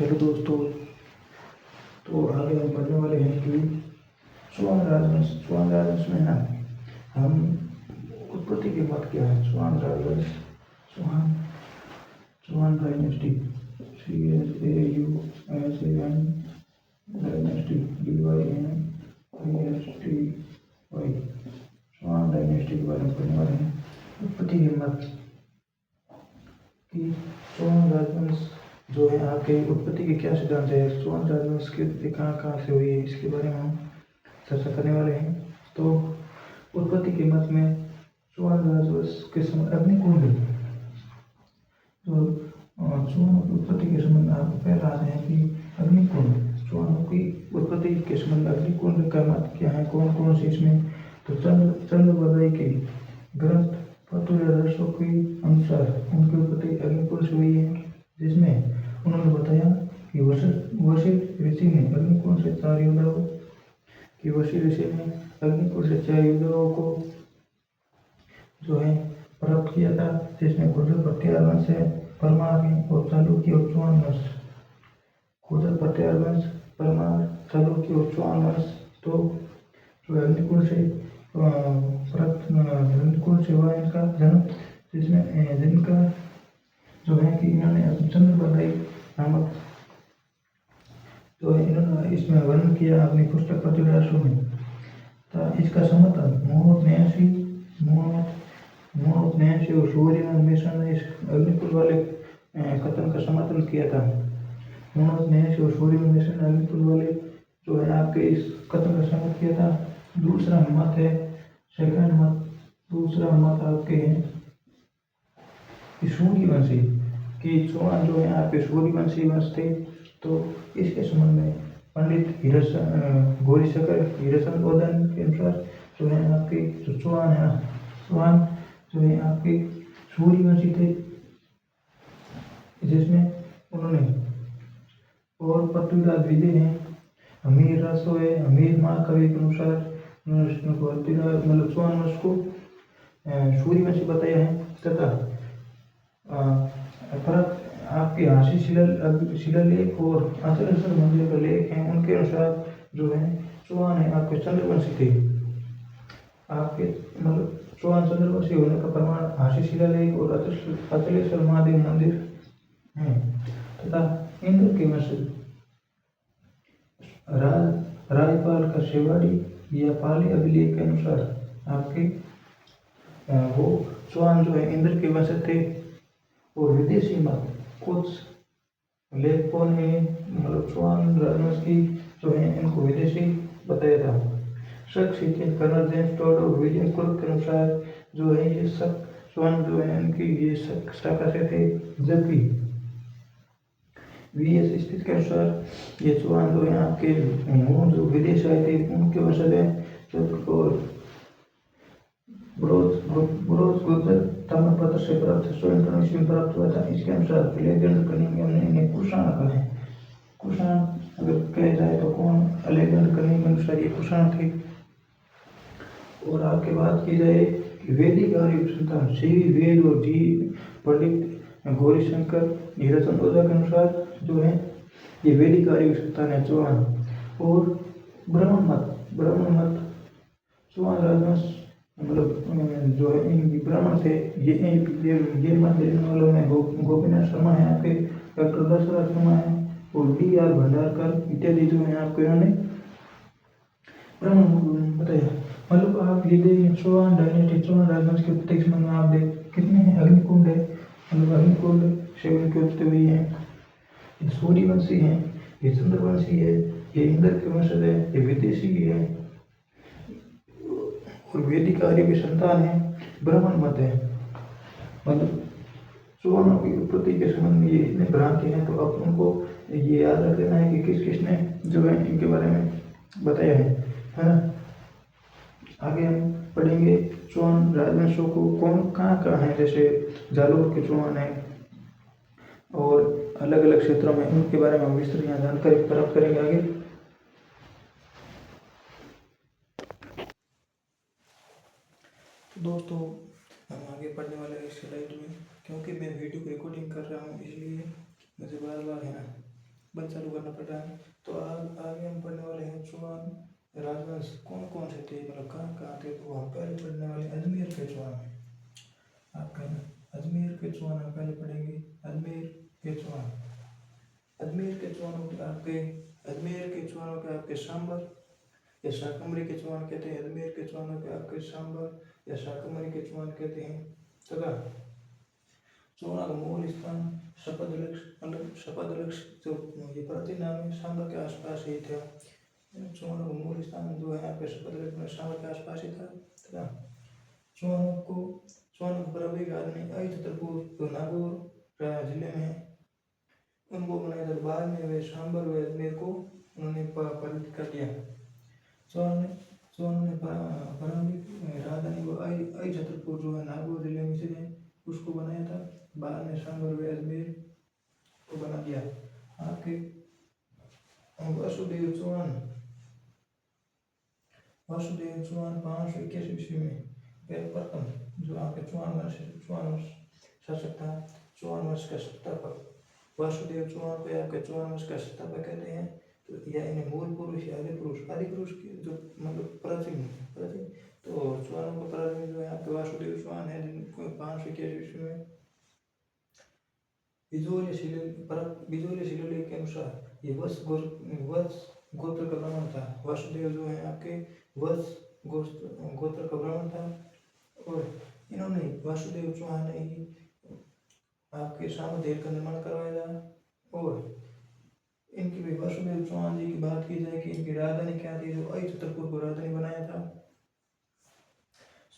Hello दोस्तों। तो आगे हम पढ़ने वाले हैं कि चुआन राजवंश में ना हम उत्पत्ति के मत क्या है। चुआन राजवंश, चुआन चुआन डायनेस्टी, CHAUSAN डायनेस्टी, DYNASTY। चुआन डायनेस्टी के बारे में पढ़ने वाले हैं। उत्पत्ति के मत कि चुआन राजवंश जो है आपके उत्पत्ति के क्या सिद्धांत है, चुआन राजवंश के कहाँ से हुई है, इसके बारे में हम चर्चा करने वाले हैं। तो उत्पत्ति के मत में चुआन राजवंश के समय अग्निकुंड, तो चुआन की उत्पत्ति के संबंध में आपको पहला आते हैं कि अग्निकुंड, चुआनों की उत्पत्ति के संबंध अग्निकुंड का मत क्या है, कौन कौन से इसमें। तो चंद्रवदाई के ग्रंथ पतुरसों के अनुसार उनकी उत्पत्ति अग्निकुंड से हुई है, जिसमें उन्होंने बताया कि वशिष्ठ ऋषि ने अग्निकुंड से 4 योद्धाओं को जो है प्राप्त किया था, जिसमें गुर्जर पटियार वंश है, परमार है और चालुक्य और चुआन वंश। गुर्जर पटियार वंश, परमार, चालुक्य और चुआन वंश तो अग्निकुंड से हुआ इनका जन्म, जिसमें जिनका जो है कि इन्होंने चंद्रवदाई नामक जो है इन्होंने इसमें वर्णन किया अपनी पुस्तक पतुरसों में। तो इसका समर्थन मोहम्मद नैंसी और सूर्यमन मिश्रा ने इस अग्निकुंड वाले कथन का समर्थन किया था। मोहम्मद नैंसी और सूर्यमन मिश्रा ने अग्निकुंड वाले जो है आपके इस कथन का समर्थन किया था। दूसरा मत आपके हैं कि सूर्यवंशी कि चुआन जो है आपके सूर्यवंशी वंश थे। तो इसके संबंध में पंडित गौरीशंकर हीराचंद्र के अनुसार जो है आपके जो चुआन जो है आपके सूर्यवंशी थे, जिसमें उन्होंने और पृथ्वीराज विदे हैं, हमीर रासो है, हमीर महाकवि के अनुसार मतलब चुआन वंश को सूर्यवंशी बताया है। तथा आपके हासी शिलालेख और अचलेश्वर मंदिर का लेख हैं, उनके अनुसार जो है चुआन है आपके चंद्रवंशी थे। आपके मतलब चुआन चंद्रवंशी होने का प्रमाण हासी शिलालेख और अचलेश्वर महादेव मंदिर है। तथा इंद्र के वंश राजपाल का शेवाड़ी या पाली अभिलेख के अनुसार आपके वो चुआन जो है इंद्र के वंश थे। और विदेशी मत कुछ लेखकों ने मतलब चुआन राजवंश की जो है इनको विदेशी बताया था। शक सिंचित कर्नल जेम्स टॉड और विलियम क्रुक के अनुसार जो है ये शक चुआन जो है इनकी ये शक शाखा से थे, जबकि VS स्थित के अनुसार ये चुआन जो है आपके जो विदेश आए थे उनके वंशज हैं। और ब्रोज गुर्जर ताम्रपत्र से प्राप्त 100 ईस्वी में प्राप्त हुआ था। इसके अनुसार अलेक्जेंडर कनिंघम ने कुषाण कहा है। कुषाण अगर कहा जाए तो कौन, अलेक्जेंडर कनिंघम के अनुसार ये कुषाण थे। और आपके बात की जाए वैदिक आर्य संतान CV वेद और जी पंडित गौरीशंकर हीराचंद्र के अनुसार जो है ये वैदिक आर्य संतान है चुआन। और ब्राह्मण मत चुआन राजवंश मतलब जो है इन ब्राह्मण थे। ये मत देने वालों में गोपीनाथ शर्मा है, आपके डॉक्टर दशरथ शर्मा है और DR भंडारकर इत्यादि जो है आपको इन्होंने ब्राह्मण बताया। मतलब आप ये देखिए चुआन डायनेस्टी, चुआन राजवंश के उत्पत्ति के संबंध में आप देख कितने हैं। अग्निकुंड है, मतलब अग्निकुंड से उनकी उत्पत्ति हुई है। ये सूर्यवंशी है, ये चंद्रवंशी है, ये इंद्र के वंशज है, ये विदेशी है और वैदिक आर्य की संतान है। ब्राह्मण मत है। मतलब चुआनों की उत्पत्ति के संबंध में ये इतने भ्रांति हैं, तो अब उनको ये याद रख लेना है कि किसने जो है इनके बारे में बताया है ना। आगे हम पढ़ेंगे चुआन राजवंशों को कौन कहाँ है, जैसे जालोर के चुआन है और अलग अलग क्षेत्रों में उनके बारे में हम विस्तृत यहाँ जानकारी प्राप्त करेंगे आगे। दोस्तों हम आगे पढ़ने वाले हैं इस स्लाइड में, क्योंकि मैं वीडियो रिकॉर्डिंग कर रहा हूँ इसलिए मुझे बार बार है ना बंद चालू करना पड़ रहा है। तो आगे हम पढ़ने वाले हैं चौहान राजवंश कौन कौन से थे, मतलब कहाँ कहाँ थे। तो हम पहले पढ़ने वाले अजमेर के चौहान। आपका अजमेर के चौहान हम पहले पढ़ेंगे। अजमेर के चौहान, अजमेर के चौहानों के आपके, अजमेर के चौहानों के आपके सांबर या शाकंभरी के चौहान कहते हैं। अजमेर के चौहानों के आपके सांबर या शाकंभरी के चौहान कहते हैं। तथा चौहान का मूल स्थान शपथलक्ष, मतलब शपथलक्ष जो ये प्राचीन नाम है, सांबर के आसपास ही था। चौहानों का मूल स्थान जो है आपके शपथलक्ष में सांबर के आसपास ही था। तथा चौहानों को प्रारंभिक आदमी अहिछत्रपुर नागौर जिले में उनको बनाया था। बाद में वे सांबर व अजमेर को उन्होंने पराजित कर दिया। चौहानों ने प्रारंभिक राजधानी को अहिछत्रपुर जो है नागौर जिले में से उसको बनाया था। बाद में सांबर व अजमेर को बना दिया। आपके वासुदेव चौहान 521 ईस्वी में प्रथम जो आपके चौहान शासक था, चौहान वंश का संस्थापक वासुदेव चौहान को आपके चौहान वंश का संस्थापक कहते हैं। तो यह इन्हें मूल पुरुष या आदि पुरुष की जो मतलब प्राचीन तो चौहानों का प्राचीन जो है आपके वासुदेव चौहान है, जिनको 521 ईस्वी में बिजोली शिलालेख के अनुसार ये वत्स गोत्र का ब्राह्मण था। वासुदेव जो है आपके वत्स गोत्र का ब्राह्मण था। और इन्होंने वासुदेव चौहान ने ही आपके सामवेद का निर्माण करवाया था। और इनकी भी वासुदेव चौहान जी की बात की जाए कि इनकी राजधानी क्या थी, जो अहिछत्रपुर को राजधानी बनाया था।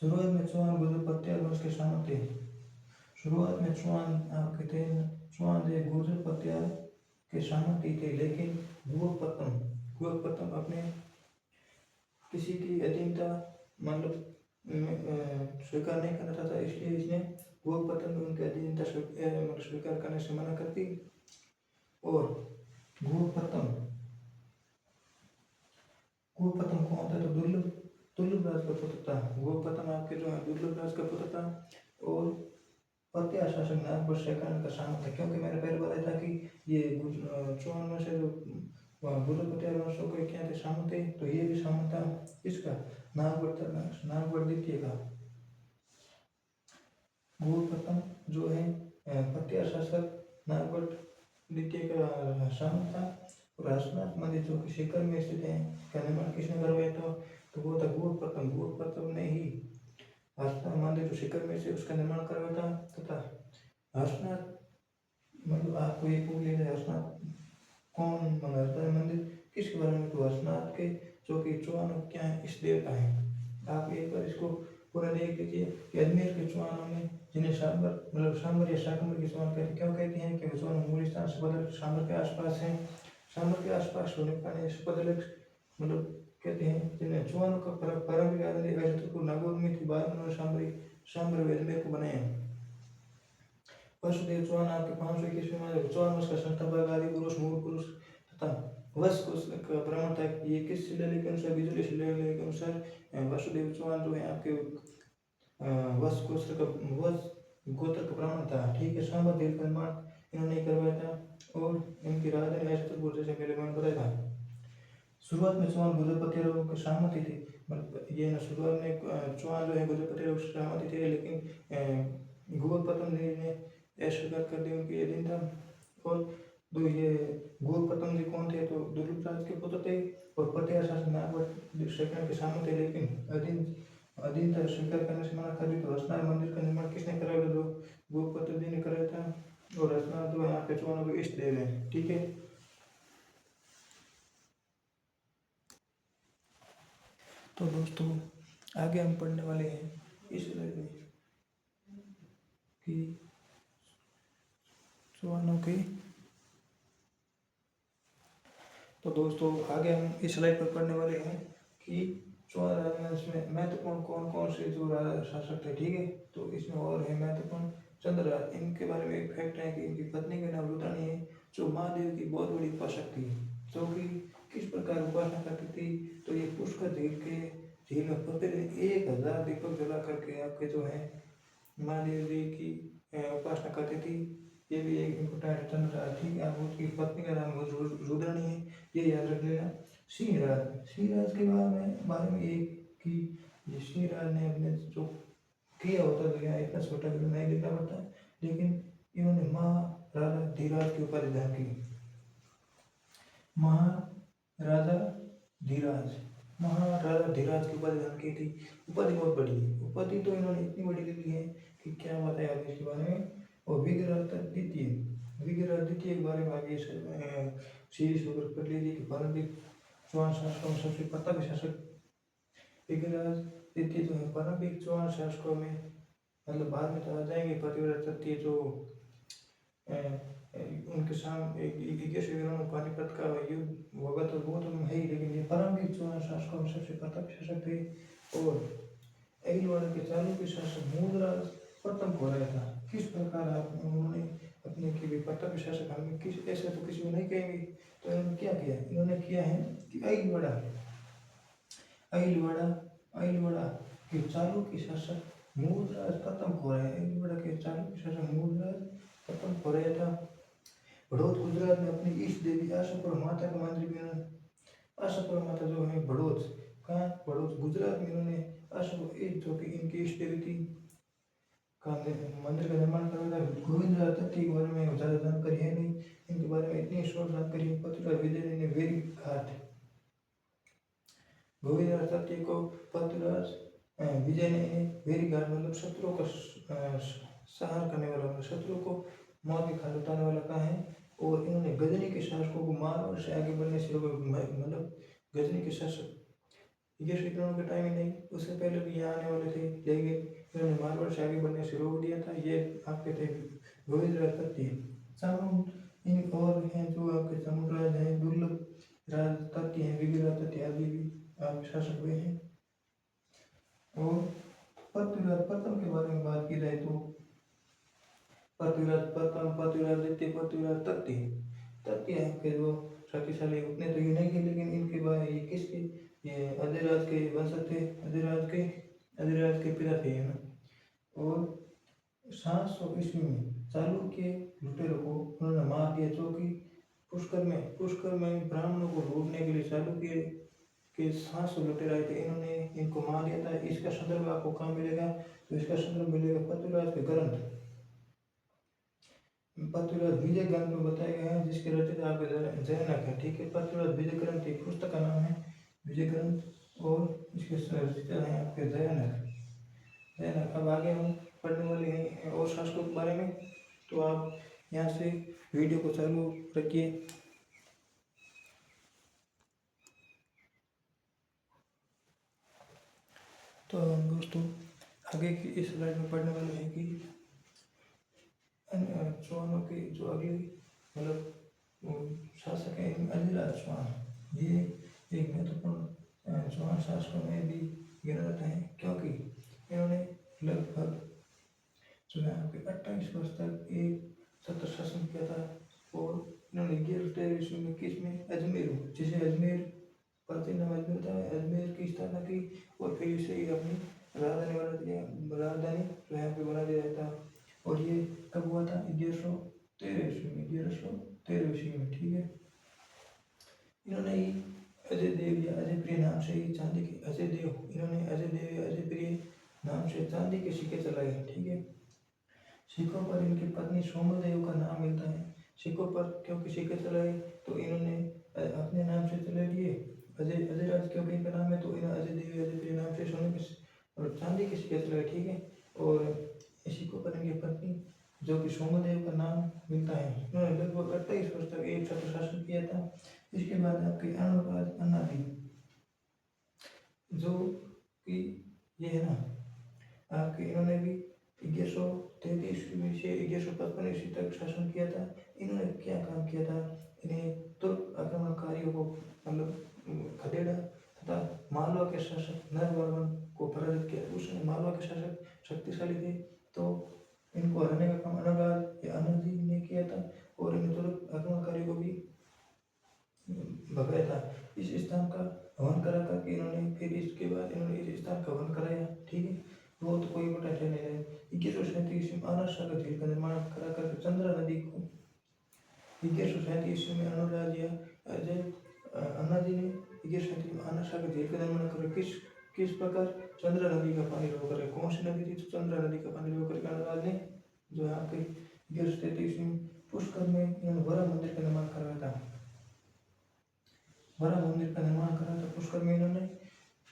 शुरुआत में चौहान गुर्जर पटियाला वंश के शामिल थे। शुरुआत में चौहान आपके थे, चौहान जो गुर्जर पटियाला के शामिल थे, लेकिन गुरुपत्तम अपने किसी की अधीनता मतलब स्वीकार नहीं करना चाहता, इसलिए इसने गुरुपत्तम उनके अधीनता स्वीकार करने से मना कर दी। और गुरुपत्तम कौन था, तो दुर्लभ राज का पुत्र था। गुरुपत्तम आपके जो है दुर्लभ राज का पुत्र था। और पटियाला शासक नागपुर शेखान का शामिल था, क्योंकि मैंने पहले बताया था कि ये चौहान वंश जो गुर्जर पटियाला वंशों के क्या थे, शामिल थे। तो ये भी शामिल था इसका नागपुर द्वितीय का। गुरुपत्तम जो है पटियाला शासक नागपुर द्वितीय का शामिल था। और हर्षनाथ मंदिर जो कि सीकर में स्थित है, का निर्माण किसने करवाया था, तो वो था गुरुपत्तम ने ही हर्षनाथ मंदिर जो सीकर में से उसका निर्माण करवाया था। तथा हर्षनाथ मतलब आपको ये पूछ लिया जाए हर्षनाथ कौन बनाता है मंदिर किसके बारे में, तो हर्षनाथ के जो कि चौहानों क्या है इस देवता है। आप एक बार इसको पूरा देख लीजिए कि अजमेर के चौहानों में जिन्हें सांबर या शाकंभरी के चौहान कहते, क्यों कहते हैं कि चौहान मूल स्थान सांबर के आसपास है। सांबर के आसपास होने के कारण शपथलक्ष मतलब कहते हैं, जिन्हें चौहानों का प्रारंभिक आदि अहिछत्रपुर नागौर में थी। बाद में सांबर व अजमेर को बनाया। वासुदेव चौहान आपके 521 में चौहान वंश का संस्थापक आदि पुरुष मूल पुरुष तथा वंश का ब्राह्मण था। ये किस शिलालेख के अनुसार, बिजली शिलालेख के अनुसार वासुदेव चौहान जो है आपके वंश गोत्र का ब्राह्मण था। ठीक है, सांबर देव का निर्माण इन्होंने करवाया था। और इनकी राजधानी अहिछत्रपुर जैसे पहले मैंने बताया था। शुरुआत में चौहान गुर्जर पटियाला के सहमति थे, मतलब ये ना शुरुआत में चौहान जो है गुर्जर पटियाला से सहमति थे, लेकिन गुरुपत्तम जी ने अस्वीकार कर दी उनकी अधीनता। और तो ये गुरुपत्तम जी कौन थे, तो दुर्लभ राज के पुत्र थे। और पटियाला शासक नागवट शेखान के सामने थे, लेकिन अधीनता स्वीकार करने से मना कर दी। तो हर्षनाथ मंदिर का निर्माण किसने कराया, तो गुरुपत्तम जी ने कराया था। और हर्षनाथ जो है यहाँ पे चौहानों के इष्ट देव हैं। ठीक है, तो दोस्तों आगे हम पढ़ने वाले हैं इस में कि चौहानों के, तो दोस्तों आगे हम इस स्लाइड पर पढ़ने वाले हैं कि चौहान राजवंश में महत्वपूर्ण कौन कौन से जो शासक थे। ठीक है, तो इसमें और है महत्वपूर्ण चंद्रराज, इनके बारे में एक फैक्ट है कि इनकी पत्नी का नाम रुद्राणी है, जो महादेव की बहुत बड़ी उपासक थी। जो कि किस प्रकार उपासना करती थी, तो ये पुष्कर झील में प्रतिदिन 1000 दीपक जला करके आपके जो है महादेव जी की उपासना करती थी। ये भी एक इम्पोर्टेंट टर्म रहा, ठीक है। अब उसकी पत्नी का नाम रुद्राणी है, ये याद रख लेना। सिंहराज के बारे में एक कि ये सिंहराज ने अपने जो किया होता तो यहाँ इतना छोटा वीडियो नहीं लिखना पड़ता, लेकिन इन्होंने महाराजा धीराज की उपाधि धारण की। महाराजा धीराज की उपाधि धारण की थी। उपाधि बहुत बड़ी है, उपाधि तो इन्होंने इतनी बड़ी ले ली है कि क्या बताया आगे इसके बारे में। और विग्रह द्वितीय के बारे में आगे सीरीज होकर पढ़ लीजिए कि प्रारंभिक चौहान शासकों में सबसे प्रतापी शासक विग्रह द्वितीय जो है। प्रारंभिक चौहान शासकों में मतलब बाद में तो आ जाएंगे पतिव्रत तृतीय जो उनके सामने पानीपत का युद्ध होगा तो वो तो है ही, लेकिन ये प्रारंभिक चौहान शासकों में सबसे प्रतापी शासक थे। और अहिलवाड़ा के चालुक्य शासक मूलराज प्रथम को रहा था। किस प्रकार उन्होंने अपने की भी प्रतापी शासक हमें किस ऐसे तो किसी को नहीं कहेंगे, तो इन्होंने क्या किया, इन्होंने किया है कि अहिलवाड़ा के चालुक्य शासक मूलराज प्रथम को रहा है। अहिलवाड़ा के चालुक्य शासक मूलराज प्रथम को रहा था। बड़ौद गुजरात में अपनी इष्ट देवी आशापुरा माता का मंदिर भी, आशापुरा माता जो है बड़ौद, कहाँ, बड़ौद गुजरात में इन्होंने आशापुरा जो कि इनकी इष्ट देवी थी का मंदिर का निर्माण करवाया था। गोविंद तथ्य के बारे में ज़्यादा जानकारी है नहीं, इनके बारे में इतनी शॉर्ट जानकारी है। पृथ्वीराज विजय ने वेरी घाट, गोविंद तथ्य को पृथ्वीराज विजय ने वेरी घाट मतलब शत्रुओं का संहार करने वाला, शत्रु को मौत की घाट उतारने वाला कहा है। और इन्होंने गजनी के शासकों को मारवाड़ से आगे बढ़ने से मतलब गजनी के शासक ये श्रीकृष्ण के टाइम ही नहीं, उससे पहले भी यहाँ आने वाले थे, लेकिन इन्होंने मारवाड़ से आगे बढ़ने से रोक दिया था। ये आपके थे गोविंद तथ्य। चामुंड इन और हैं जो आपके चामुंड राज हैं, दुर्लभ राज तथ्य हैं, विग्रह तथ्य आदि भी आपके शासक हुए हैं। और पृथ्वीराज प्रथम के बारे में बात की जाए तो पृथ्वीराज प्रथम, पृथ्वीराज द्वितीय, पृथ्वीराज तृतीय आपके जो शक्तिशाली उतने तो ये नहीं थे, लेकिन इनके बाद ये किसके, ये अधिराज के वंशज थे, अधिराज के पिता थे ना। और 700 ईस्वी में चालुक्य लुटेरों को उन्होंने मार दिया, जो कि पुष्कर में ब्राह्मणों को लूटने के लिए चालुक्य के 700 लुटेरे आए थे, इन्होंने इनको मार दिया था। इसका संदर्भ आपको कहाँ मिलेगा, तो इसका संदर्भ मिलेगा पृथ्वीराज के ग्रंथ, पृथ्वीराज विजय ग्रंथ में बताया गया है, जिसके रचयिता आपके जयनक है, ठीक है। पृथ्वीराज विजय ग्रंथ एक पुस्तक का नाम है विजय ग्रंथ, और इसके रचयिता हैं आपके जयनक। अब आगे हम पढ़ने वाले हैं और शासकों के बारे में, तो आप यहाँ से वीडियो को चालू रखिए। तो हम दोस्तों आगे की इस स्लाइड में पढ़ने वाले हैं कि चौहानों के जो अगले मतलब शासक हैं अधिराज चौहान, ये एक महत्वपूर्ण चौहान शासकों में भी गिना जाता है, क्योंकि इन्होंने लगभग जो है आपके 28 वर्ष तक एक सत्ता शासन किया था। और इन्होंने 1113 ईस्वी में किसमें, अजमेर, जिसे अजमेर प्राचीन नाम अजमेर था, अजमेर की स्थापना की। और फिर इसे अपनी राजधानी जो है बना दिया था। और ये कब हुआ था, 1113 ईस्वी में, ठीक है। इन्होंने ही अजय देव या अजय प्रिय नाम से ही चांदी के इन्होंने अजय देव या अजय प्रिय नाम से चांदी के सिक्के चलाए, ठीक है। सिक्कों पर इनकी पत्नी सोमदेव का नाम मिलता है। सिक्कों पर क्योंकि सिक्के चलाए तो इन्होंने अपने नाम से चले लिए। अजय राज क्योंकि इनका नाम है, तो इन्होंने अजय देव अजय प्रिय नाम से सोने के और चांदी के सिक्के चलाए, ठीक है। और सिक्कों पर इनकी पत्नी जो कि सोमदेव का नाम मिलता है। इन्होंने लगभग 28 वर्ष तक एक साथ शासन किया था। इसके बाद आपके अनुराज अन्नादी, जो कि ये है ना आपके, इन्होंने भी 1133 ईस्वी से 1155 ईस्वी तक शासन किया था। इन्होंने क्या काम किया था, इन्हें तुर्क आक्रमणकारियों को मतलब खदेड़ा तथा मालवा के शासक नरवर्मन को पराजित किया। उस समय मालवा के शासक शक्तिशाली थे, तो इनको हराने का काम अनुराज या अनुजी ने किया था। और इन तुर्क आक्रमणकारियों को भी भगाया था। इस स्थान का हवन करा था कि इन्होंने, फिर इसके बाद इन्होंने इस स्थान का हवन कराया, ठीक है। वो तो कोई बटा नहीं है। 2137 आना सागर झील का निर्माण करा कर चंद्रा नदी को 1137 ईस्वी में अनुराजा अजय अन्ना जी ने 1137 में आना सागर झील का निर्माण कर किस प्रकार चंद्रा नदी का पानी रोक कर, कौन सी नदी थी तो चंद्रा नदी का पानी रोक करके अनुराज ने जो है आपके 1133 में पुष्कर में इन्होंने वरा मंदिर का निर्माण कराया था। वरा मंदिर का निर्माण करा था पुष्कर में इन्होंने।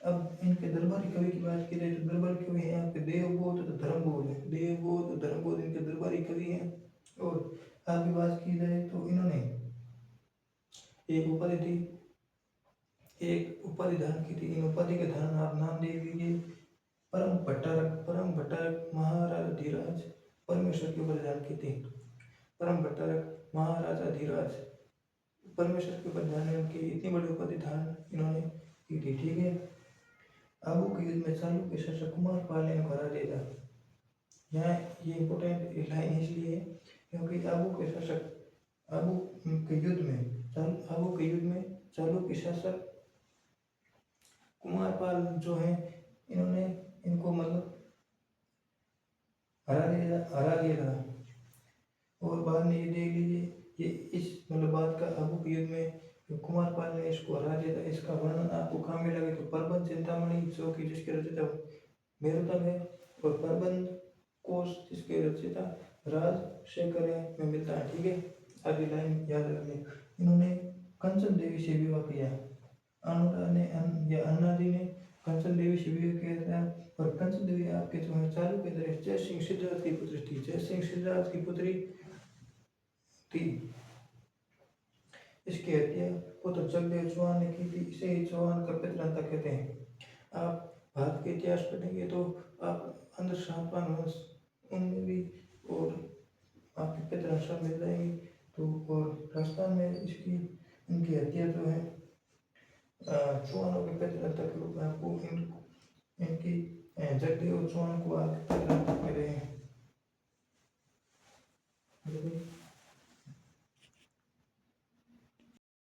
अब इनके दरबारी कवि की बात की जाए तो दरबारी कवि है यहाँ पे देवबोध तो धर्मबोध है, देवबोध धर्मबोध इनके दरबारी कवि हैं। और आगे बात की जाए तो इन्होंने एक उपाधि थी, एक उपाधि धारण की थी। इन उपाधि के धारण आप नाम देख लीजिए, परम भट्टारक महाराज धीराज परमेश्वर की उपाधि धारण की थी। परम भट्टारक महाराज धीराज परमेश्वर के ऊपर ध्यान की इतनी बड़ी उपाधि धारण इन्होंने की थी। ठीक है। आबू के युद्ध में चालुक्य शासक कुमार पाल ने हरा दिया था। यहाँ ये इम्पोर्टेंट लाइन इसलिए है क्योंकि आबू के युद्ध में चालुक्य शासक कुमार पाल जो है इन्होंने इनको मतलब हरा दिया था। और बाद में ये देख लीजिए ये इस मतलब बात का आबू के युद्ध में कुमार पाल ने इसको हरा दिया था। इसका वर्णन आपको कहाँ में लगे तो प्रबंध चिंतामणि जो कि जिसके रचयिता मेरुदंड है, और प्रबंध कोश जिसके रचयिता राजशेखर है में मिलता है। ठीक है। आगे लाइन याद रखिए। इन्होंने कंचन देवी से विवाह किया। अनुराग ने या अन्ना जी ने कंचन देवी से विवाह किया था। और कंचन देवी आपके जो है चालुक्य दर जय सिंह सिद्धार्थ की पुत्री थी। जय सिंह सिद्धार्थ की पुत्री थी। इसकी हत्या पुत्र जगदेव चौहान ने की थी। इसे ही चौहान का पितृहंता कहते हैं। आप भारत के इतिहास पढ़ेंगे तो आप अंदर शाहपान वंश उनमें भी और आपके पितृहंता मिल जाएंगे। तो और राजस्थान में इसकी इनकी हत्या जो है चौहानों के पितृहंता के रूप में आपको इनकी जगदेव चौहान को पितृहंता मिले हैं।